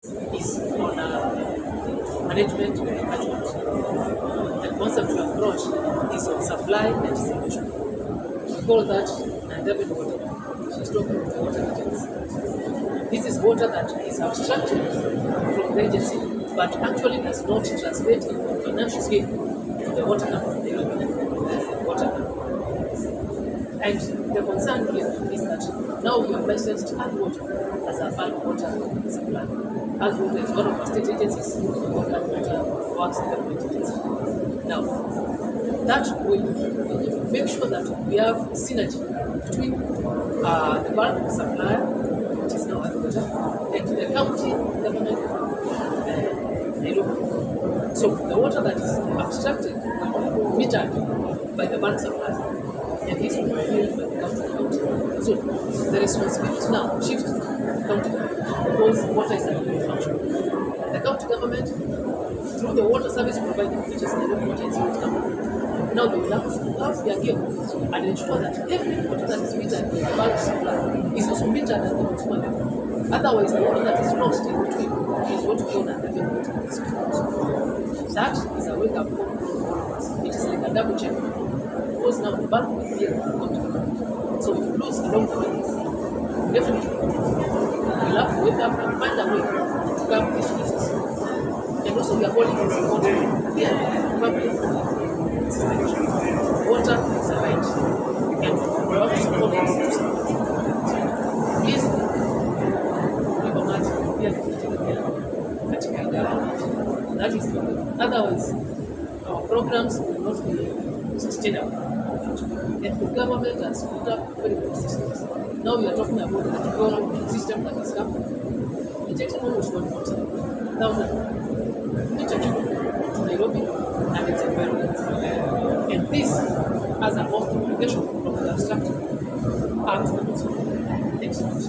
is on management and catchment. The concept we approach is on supply and distribution. We call that non-debit water. She's talking of the water agents. This is water that is abstracted from the agency, but actually does not translate into financial gain to the water company, the water company. And the concern here is that now we have licensed Earth Water as a bulk water supply. Earth Water is one of our state agencies, Earth Water works government agency. Now, that will make sure that we have synergy between the bulk supplier, which is now Earth Water, and the county government Nairobi. So the water that is abstracted will be metered by the bulk supplier, and this will be filled by the county. So the responsibility now shifts to the county government because water is a public function. The county government, through the water service provider, which is the water and sewage company, now they will have their gear and ensure that every water that is metered by the bulk supply is also metered at the consumer level. Otherwise, the water that is lost in between is what we call an unlevel water. That is a wake-up call for all of us. It is like a double check. Because now the bulk will be so if you lose along the way, definitely we'll have to wake up and find a way to curb these risks. And also we are calling for support here, public system. Water is a right, and we have to support it to support it. So please, leave much here katika idara. That is otherwise our programs will not be sustainable. And the government has put up very good systems. Now we are talking about an electoral system that is coming. It takes almost 140,000 meter cube to Nairobi and its environment. And this has a cost implication from the abstract art. Thanks so much.